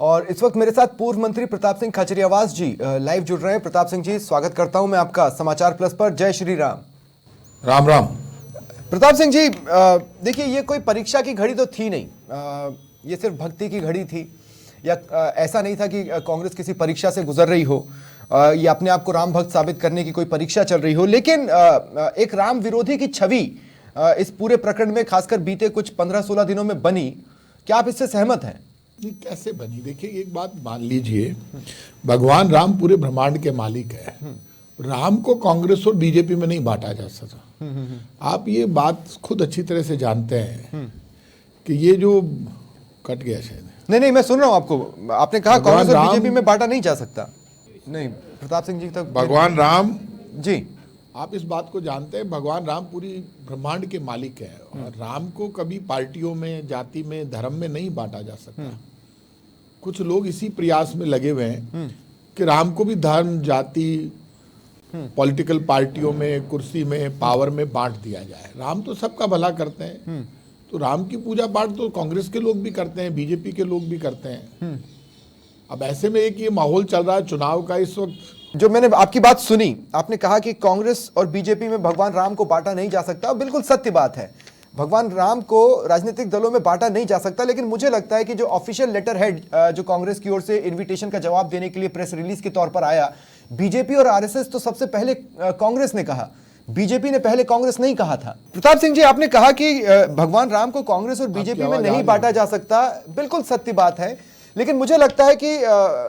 और इस वक्त मेरे साथ पूर्व मंत्री प्रताप सिंह खाचरियावास जी लाइव जुड़ रहे हैं। प्रताप सिंह जी, स्वागत करता हूं मैं आपका समाचार प्लस पर। जय श्री राम। राम राम। प्रताप सिंह जी, देखिए, ये कोई परीक्षा की घड़ी तो थी नहीं, ये सिर्फ भक्ति की घड़ी थी, या ऐसा नहीं था कि कांग्रेस किसी परीक्षा से गुजर रही हो, या अपने आप को राम भक्त साबित करने की कोई परीक्षा चल रही हो। लेकिन एक राम विरोधी की छवि इस पूरे प्रकरण में खासकर बीते कुछ 15-16 दिनों में बनी। क्या आप इससे सहमत हैं? ये कैसे बनी? देखिए, एक बात मान लीजिए, भगवान राम पूरे ब्रह्मांड के मालिक है। राम को कांग्रेस और बीजेपी में नहीं बांटा जा सकता। आप ये बात खुद अच्छी तरह से जानते हैं कि ये जो कट गया शायद। नहीं, मैं सुन रहा हूं आपको। आपने कहा कांग्रेस और बीजेपी में बांटा नहीं जा सकता। नहीं, प्रताप सिंह जी तक भगवान राम जी, आप इस बात को जानते हैं, भगवान राम पूरी ब्रह्मांड के मालिक है और राम को कभी पार्टियों में, जाति में, धर्म में नहीं बांटा जा सकता। कुछ लोग इसी प्रयास में लगे हुए हैं कि राम को भी धर्म, जाति, पॉलिटिकल पार्टियों में, कुर्सी में, पावर में बांट दिया जाए। राम तो सबका भला करते हैं, तो राम की पूजा पाठ तो कांग्रेस के लोग भी करते हैं, बीजेपी के लोग भी करते हैं। अब ऐसे में एक ये माहौल चल रहा है चुनाव का इस वक्त। जो मैंने आपकी बात सुनी, आपने कहा कि कांग्रेस और बीजेपी में भगवान राम को बांटा नहीं जा सकता, बिल्कुल सत्य बात है। भगवान राम को राजनीतिक दलों में बांटा नहीं जा सकता, लेकिन मुझे लगता है कि जो ऑफिशियल लेटर हेड जो कांग्रेस की ओर से इन्विटेशन का जवाब देने के लिए प्रेस रिलीज के तौर पर आया, बीजेपी और आरएसएस तो सबसे पहले कांग्रेस ने कहा, बीजेपी ने पहले कांग्रेस नहीं कहा था। प्रताप सिंह जी, आपने कहा कि भगवान राम को कांग्रेस और बीजेपी में नहीं बांटा जा सकता, बिल्कुल सत्य बात है। लेकिन मुझे लगता है कि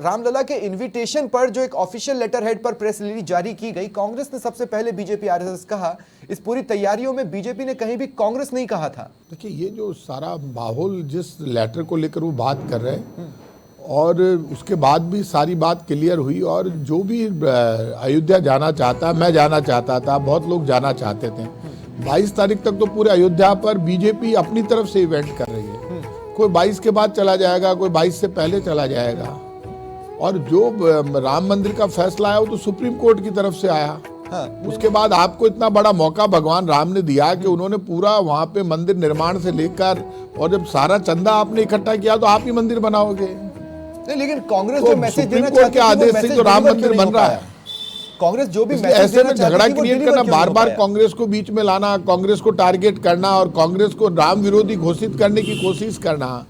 रामलला के इनविटेशन पर जो एक ऑफिशियल लेटर हेड पर प्रेस रिलीज जारी की गई, कांग्रेस ने सबसे पहले बीजेपी आरएसएस कहा। इस पूरी तैयारियों में बीजेपी ने कहीं भी कांग्रेस नहीं कहा था। देखिए, ये जो सारा माहौल जिस लेटर को लेकर वो बात कर रहे हैं, और उसके बाद भी सारी बात क्लियर हुई, और जो भी अयोध्या जाना चाहता, मैं जाना चाहता था, बहुत लोग जाना चाहते थे। 22 तारीख तक तो पूरे अयोध्या पर बीजेपी अपनी तरफ से इवेंट कर रही है। कोई 22 के बाद चला जाएगा, कोई 22 से पहले चला जाएगा। और जो राम मंदिर का फैसला आया वो तो सुप्रीम कोर्ट की तरफ से आया। उसके बाद आपको इतना बड़ा मौका भगवान राम ने दिया कि उन्होंने पूरा वहां पे मंदिर निर्माण से लेकर, और जब सारा चंदा आपने इकट्ठा किया तो आप ही मंदिर बनाओगे। नहीं, लेकिन कांग्रेस जो मैसेज देना चाहती के आदेश से जो राम मंदिर बन रहा है, कांग्रेस जो भी ऐसे में झगड़ा क्रिएट करना, बार बार कांग्रेस को बीच में लाना, कांग्रेस को टारगेट करना और कांग्रेस को राम विरोधी घोषित करने की कोशिश करना,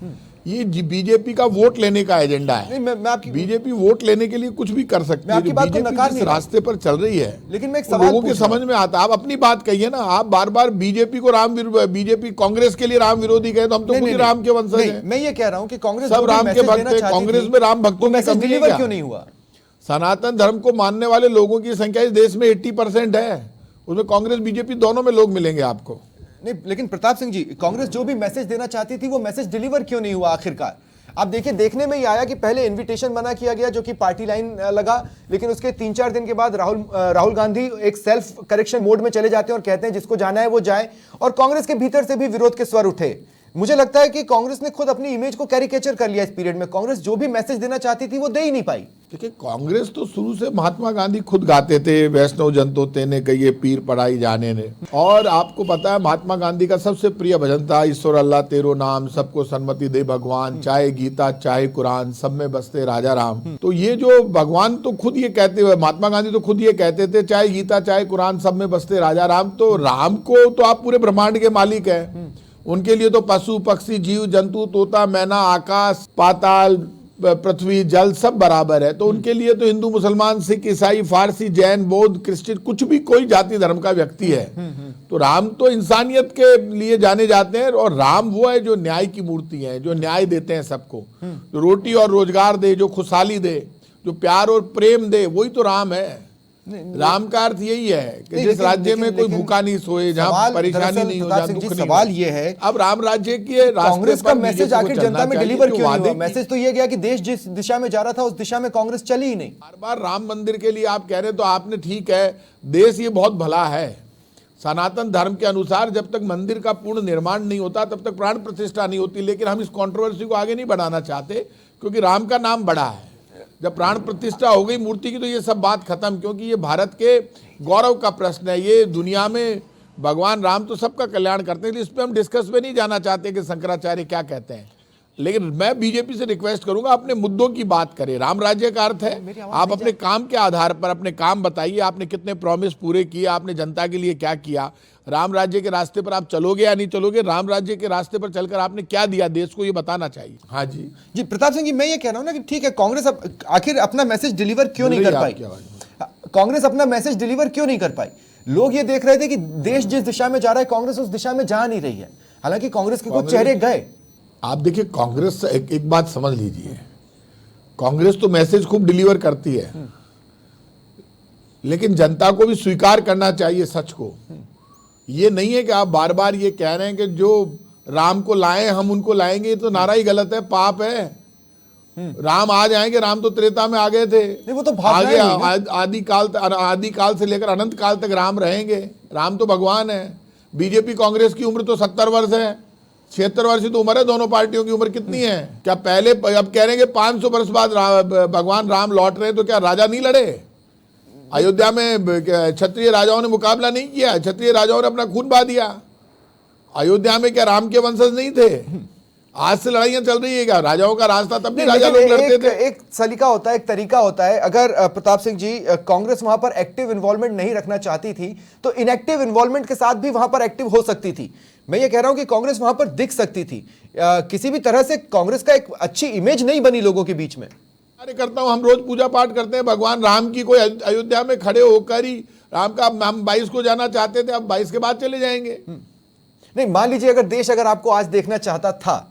ये बीजेपी का वोट लेने का एजेंडा है। बीजेपी वोट लेने के लिए कुछ भी कर सकती है। बीजेपी इस रास्ते पर चल रही है, लेकिन मैं लोगों के समझ में आता। आप अपनी बात कहिए ना, आप बार बार बीजेपी को बीजेपी कांग्रेस के लिए राम विरोधी कहे, तो हम तो खुद राम के वंशज हैं। मैं ये कह रहा हूँ कि कांग्रेस सब राम के भक्त हैं, कांग्रेस में राम भक्तों में कमी डिलीवर क्यों नहीं हुआ? सनातन धर्म को मानने वाले लोगों की संख्या इस देश में 80% है, उसमें कांग्रेस बीजेपी दोनों में लोग मिलेंगे आपको। नहीं, लेकिन प्रताप सिंह जी, कांग्रेस जो भी मैसेज देना चाहती थी वो मैसेज डिलीवर क्यों नहीं हुआ आखिरकार? आप देखिए, देखने में ही आया कि पहले इनविटेशन मना किया गया जो कि पार्टी लाइन लगा, लेकिन उसके 3-4 दिन के बाद राहुल गांधी एक सेल्फ करेक्शन मोड में चले जाते हैं और कहते हैं जिसको जाना है वो जाए, और कांग्रेस के भीतर से भी विरोध के स्वर उठे। मुझे लगता है कि कांग्रेस ने खुद अपनी इमेज को कैरिकेचर कर लिया इस पीरियड में। कांग्रेस जो भी मैसेज देना चाहती थी वो दे ही नहीं पाई। देखिए, कांग्रेस तो शुरू से महात्मा गांधी खुद गाते थे, वैष्णव जन तो तेने कहिए पीर पढ़ाई जाने ने। और आपको पता है महात्मा गांधी का सबसे प्रिय भजन था, ईश्वर अल्लाह तेरो नाम, सबको सन्मति दे भगवान, चाहे गीता चाहे कुरान, सब में बसते राजा राम। तो ये जो भगवान तो खुद ये कहते हुए, महात्मा गांधी तो खुद ये कहते थे, चाहे गीता चाहे कुरान, सब में बसते राजा राम। तो राम को तो आप पूरे ब्रह्मांड के मालिक है, उनके लिए तो पशु पक्षी जीव जंतु तोता मैना आकाश पाताल पृथ्वी जल सब बराबर है। तो उनके लिए तो हिंदू मुसलमान सिख ईसाई फारसी जैन बौद्ध क्रिश्चियन कुछ भी कोई जाति धर्म का व्यक्ति है। तो राम तो इंसानियत के लिए जाने जाते हैं, और राम वो है जो न्याय की मूर्ति है, जो न्याय देते हैं सबको, जो रोटी और रोजगार दे, जो खुशहाली दे, जो प्यार और प्रेम दे, वही तो राम है। राम का अर्थ यही है कि जिस राज्य में कोई भूखा नहीं सोए, जहाँ परेशानी नहीं हो, जहाँ दुख नहीं। सवाल ये है, अब राम राज्य की कांग्रेस का मैसेज आखिर जनता में डिलीवर क्यों नहीं हुआ? मैसेज तो ये गया कि देश जिस दिशा में जा रहा था उस दिशा में कांग्रेस चली ही नहीं। बार बार राम मंदिर के लिए आप कह रहे, तो आपने ठीक है, देश ये बहुत भला है। सनातन धर्म के अनुसार जब तक मंदिर का पूर्ण निर्माण नहीं होता तब तक प्राण प्रतिष्ठा नहीं होती। लेकिन हम इस कंट्रोवर्सी को आगे नहीं बढ़ाना चाहते, क्योंकि राम का नाम बड़ा है। जब प्राण प्रतिष्ठा हो गई मूर्ति की तो ये सब बात खत्म, क्योंकि ये भारत के गौरव का प्रश्न है। ये दुनिया में भगवान राम तो सबका कल्याण करते हैं, इस पर हम डिस्कस पे नहीं जाना चाहते कि शंकराचार्य क्या कहते हैं। लेकिन मैं बीजेपी से रिक्वेस्ट करूंगा अपने मुद्दों की बात करें। राम राज्य का अर्थ है आप अपने काम के आधार पर अपने काम बताइए, आपने कितने प्रॉमिस पूरे किए, आपने जनता के लिए क्या किया, राम राज्य के रास्ते पर आप चलोगे या नहीं चलोगे, राम राज्य के रास्ते पर चलकर आपने क्या दिया देश को, ये बताना चाहिए। हाँ जी जी प्रताप सिंह जी, मैं ये कह रहा हूं ना कि ठीक है, कांग्रेस आखिर अपना मैसेज डिलीवर क्यों नहीं कर पाई? कांग्रेस अपना मैसेज डिलीवर क्यों नहीं कर पाई? लोग ये देख रहे थे कि देश जिस दिशा में जा रहा है कांग्रेस उस दिशा में जा नहीं रही है, हालांकि कांग्रेस के कुछ चेहरे गए। आप देखिए कांग्रेस एक बात समझ लीजिए, कांग्रेस तो मैसेज खूब डिलीवर करती है, लेकिन जनता को भी स्वीकार करना चाहिए सच को। ये नहीं है कि आप बार बार ये कह रहे हैं कि जो राम को लाए हम उनको लाएंगे, ये तो नारा ही गलत है, पाप है। राम आज आएंगे, राम तो त्रेता में आ गए थे, नहीं, वो तो आगे आदि काल से लेकर अनंत काल तक राम रहेंगे। राम तो भगवान है। बीजेपी कांग्रेस की उम्र तो 70 वर्ष है, 76 वर्ष तो उम्र है। दोनों पार्टियों की उम्र कितनी है? क्या पहले अब कह रहे हैं कि 500 वर्ष बाद भगवान राम लौट रहे हैं, तो क्या राजा नहीं लड़े? अयोध्या में क्षत्रिय राजाओं ने मुकाबला नहीं किया, क्षत्रिय राजाओं ने अपना खून बहा दिया। अयोध्या में क्या राम के वंशज नहीं थे? आज से लड़ाइयां चल रही है क्या? राजाओं का रास्ता तब भी राजा लोग लड़ते थे। एक सलीका होता है, एक तरीका होता है। अगर प्रताप सिंह जी कांग्रेस वहां पर एक्टिव इन्वॉल्वमेंट नहीं रखना चाहती थी तो इनएक्टिव इन्वॉल्वमेंट के साथ भी वहां पर एक्टिव हो सकती थी। मैं ये कह रहा हूं कि कांग्रेस वहां पर दिख सकती थी। किसी भी तरह से कांग्रेस का एक अच्छी इमेज नहीं बनी लोगों के बीच में। करता हूं, हम रोज पूजा पाठ करते हैं भगवान राम की। कोई अयोध्या में खड़े होकर ही राम का हम 22 को जाना चाहते थे, अब 22 के बाद चले जाएंगे। नहीं, मान लीजिए अगर देश अगर आपको आज देखना चाहता था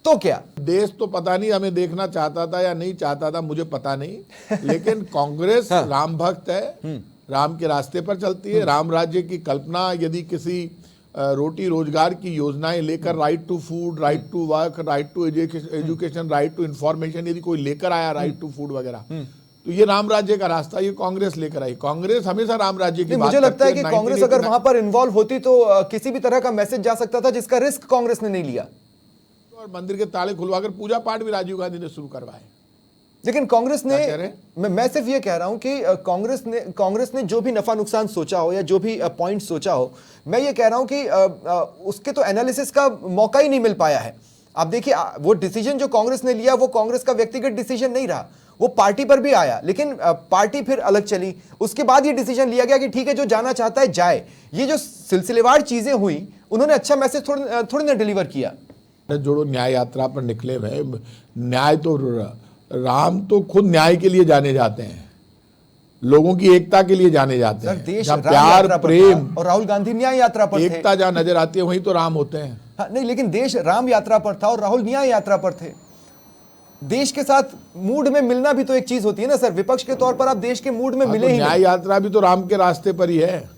तो क्या? देश तो पता नहीं हमें देखना चाहता था या नहीं चाहता था, मुझे पता नहीं। लेकिन कांग्रेस राम भक्त है, राम के रास्ते पर चलती है। राम राज्य की कल्पना यदि किसी रोटी रोजगार की योजनाएं लेकर, right to food, right to work, right to education, right to information, यदि कोई लेकर आया राइट टू फूड वगैरह, तो ये राम राज्य का रास्ता ये कांग्रेस लेकर आई। कांग्रेस हमेशा राम राज्य की बात मुझे लगता है कि 1989 कांग्रेस अगर वहां पर इन्वॉल्व होती तो किसी भी तरह का मैसेज जा सकता था, जिसका रिस्क कांग्रेस ने नहीं लिया। और मंदिर के ताले खुलवाकर पूजा पाठ भी राजीव गांधी ने शुरू करवाए। लेकिन कांग्रेस ने, मैं सिर्फ ये कह रहा हूं कि कांग्रेस ने जो भी नफा नुकसान सोचा हो या जो भी पॉइंट सोचा हो, मैं ये कह रहा हूं कि उसके तो एनालिसिस का मौका ही नहीं मिल पाया है। आप देखिए वो डिसीजन जो कांग्रेस ने लिया वो कांग्रेस का व्यक्तिगत डिसीजन नहीं रहा, वो पार्टी पर भी आया, लेकिन पार्टी फिर अलग चली। उसके बाद ये डिसीजन लिया गया कि ठीक है, जो जाना चाहता है जाए। ये जो सिलसिलेवार चीजें हुई, उन्होंने अच्छा मैसेज थोड़ी ना डिलीवर किया। जोड़ो न्याय यात्रा पर निकले हुए, न्याय तो राम तो खुद न्याय के लिए जाने जाते हैं, लोगों की एकता के लिए जाने जाते हैं। देश प्यार प्रेम और राहुल गांधी न्याय यात्रा पर थे। एकता जहां नजर आती है वहीं तो राम होते हैं। हाँ, नहीं, लेकिन देश राम यात्रा पर था और राहुल न्याय यात्रा पर थे। देश के साथ मूड में मिलना भी तो एक चीज होती है ना सर। विपक्ष के तौर पर आप देश के मूड में मिले ही नहीं। न्याय यात्रा भी तो राम के रास्ते पर ही है।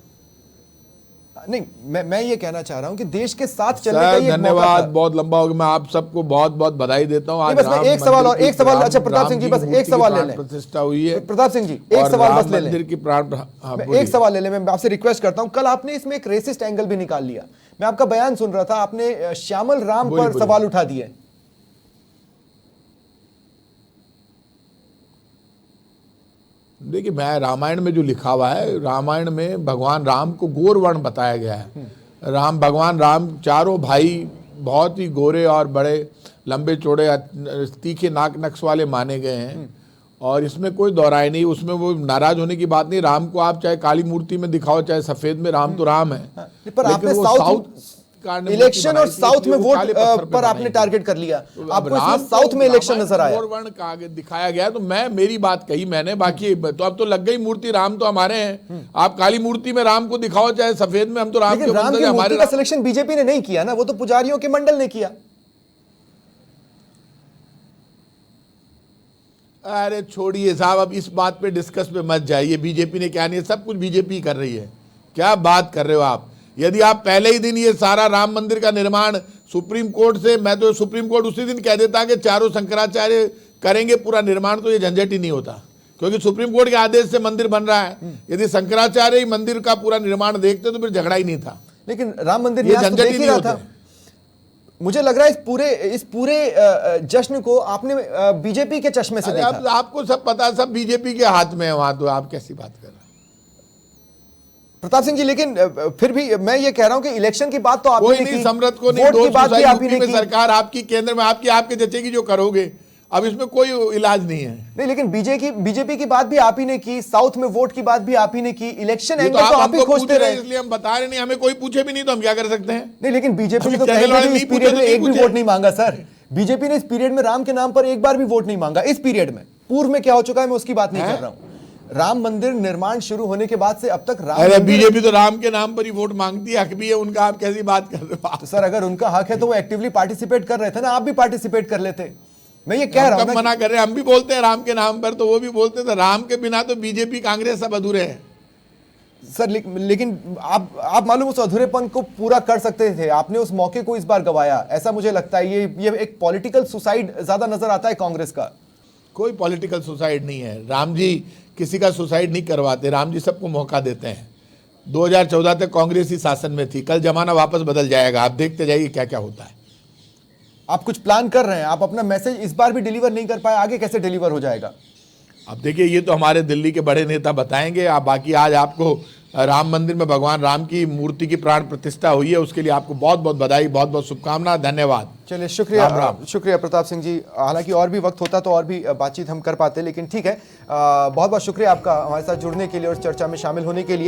नहीं, मैं ये कहना चाह रहा हूं कि देश के साथ चलने का ये धन्यवाद, बहुत लंबा हो गया। मैं आप सबको बहुत बहुत बधाई देता हूं। आज बस एक सवाल और एक सवाल। अच्छा प्रताप सिंह जी, बस एक सवाल ले लें। प्रतिष्ठा हुई है प्रताप सिंह जी, एक सवाल बस ले लें। मंदिर की प्राण, एक सवाल ले लें। मैं आपसे रिक्वेस्ट करता हूं, कल आपने इसमें एक रेसिस्ट एंगल भी निकाल लिया। मैं आपका बयान सुन रहा था, आपने श्यामल राम पर सवाल उठा दिए। देखिए, मैं रामायण में जो लिखा हुआ है, रामायण में भगवान राम को गोर वर्ण बताया गया है। भगवान राम चारों भाई बहुत ही गोरे और बड़े, लंबे चौड़े, तीखे नाक नक्श वाले माने गए हैं, और इसमें कोई दोहराई नहीं। उसमें वो नाराज होने की बात नहीं। राम को आप चाहे काली मूर्ति में दिखाओ चाहे सफेद में, राम तो राम है। पर आपने साउथ इलेक्शन और साउथ में वोट पर आपने टारगेट कर लिया। आपको इसमें साउथ में इलेक्शन नजर आया, वर्ण का आगे दिखाया गया। तो मैं मेरी बात कही मैंने, बाकी तो अब तो लग गई मूर्ति, राम तो हमारे हैं। आप काली मूर्ति में राम को दिखाओ चाहे सफेद में, हम तो राम के राम की मूर्ति का सिलेक्शन बीजेपी ने नहीं किया ना, वो तो पुजारियों के मंडल ने किया। अरे छोड़िए साहब, अब इस बात पे डिस्कस पे मत जाइए। बीजेपी ने क्या नहीं, सब कुछ बीजेपी कर रही है। क्या बात कर रहे हो आप? यदि आप पहले ही दिन ये सारा राम मंदिर का निर्माण सुप्रीम कोर्ट से, मैं तो सुप्रीम कोर्ट उसी दिन कह देता कि चारों शंकराचार्य करेंगे पूरा निर्माण, तो ये झंझट ही नहीं होता, क्योंकि सुप्रीम कोर्ट के आदेश से मंदिर बन रहा है। यदि शंकराचार्य ही मंदिर का पूरा निर्माण देखते तो फिर झगड़ा ही नहीं था। लेकिन राम मंदिर ये झंझट ही नहीं होता। मुझे लग रहा है इस पूरे जश्न को आपने बीजेपी के चश्मे से देखा। आपको सब पता, सब बीजेपी के हाथ में है वहां, तो आप कैसी बात कर रहे हैं? प्रताप सिंह जी, लेकिन फिर भी मैं ये कह रहा हूं कि इलेक्शन की बात तो आप कोई ही ने नहीं, की, समरथ को नहीं, वोट दो की बात भी सुसाइड आप ही यूपी ने में की। सरकार आपकी, केंद्र में आपकी, आपके जचेगी जो करोगे, अब इसमें कोई इलाज नहीं है। नहीं, लेकिन बीजेपी की बात भी आप ही ने की, साउथ में वोट की बात भी आप ही ने की, इलेक्शन ये एंगल तो आप ही हमको पूछ खोजते रहे रहे। हैं, इसलिए हम बता रहे नहीं, हमें कोई पूछे भी नहीं तो हम क्या कर सकते हैं। नहीं, लेकिन बीजेपी ने अभी तो चैनल कहीं वाले भी इस नहीं पूछे पीरियड तो में नहीं एक भी पूछे। वोट नहीं मांगा सर। बीजेपी ने इस पीरियड में राम के नाम पर एक बार भी वोट नहीं मांगा इस पीरियड में। पूर्व में क्या हो चुका है मैं उसकी बात नहीं कर रहा हूं। राम मंदिर निर्माण शुरू होने के बाद से अब तक राम अरे मंदिर, बीजेपी तो राम के नाम पर ही वोट मांगती है, हक भी है उनका, आप कैसी बात कर रहे हो। तो सर अगर उनका हक है तो वो एक्टिवली पार्टिसिपेट कर रहे थे ना, आप भी पार्टिसिपेट कर लेते। मैं ये कह रहा हूं कब ना मना कर रहे हैं, हम भी बोलते हैं राम के नाम पर, तो वो भी बोलते थे राम के बिना तो बीजेपी कांग्रेस सब अधूरे हैं। सर, लेकिन आप मालूम उस अधूरेपन को पूरा कर सकते थे, आपने उस मौके को इस बार गवाया, ऐसा मुझे लगता है। ये एक पॉलिटिकल सुसाइड ज्यादा नजर आता है कांग्रेस का। कोई पॉलिटिकल सुसाइड नहीं है, राम जी किसी का सुसाइड नहीं करवाते, राम जी सबको मौका देते हैं। 2014 तक कांग्रेस ही शासन में थी, कल जमाना वापस बदल जाएगा, आप देखते जाइए क्या क्या होता है। आप कुछ प्लान कर रहे हैं, आप अपना मैसेज इस बार भी डिलीवर नहीं कर पाए, आगे कैसे डिलीवर हो जाएगा? अब देखिए, ये तो हमारे दिल्ली के बड़े नेता बताएंगे। आप बाकी आज आपको राम मंदिर में भगवान राम की मूर्ति की प्राण प्रतिष्ठा हुई है, उसके लिए आपको बहुत बहुत बधाई, बहुत बहुत शुभकामनाएं, धन्यवाद। चलिए, शुक्रिया, राम राम। शुक्रिया प्रताप सिंह जी। हालांकि और भी वक्त होता तो और भी बातचीत हम कर पाते, लेकिन ठीक है। बहुत बहुत शुक्रिया आपका हमारे साथ जुड़ने के लिए और चर्चा में शामिल होने के लिए।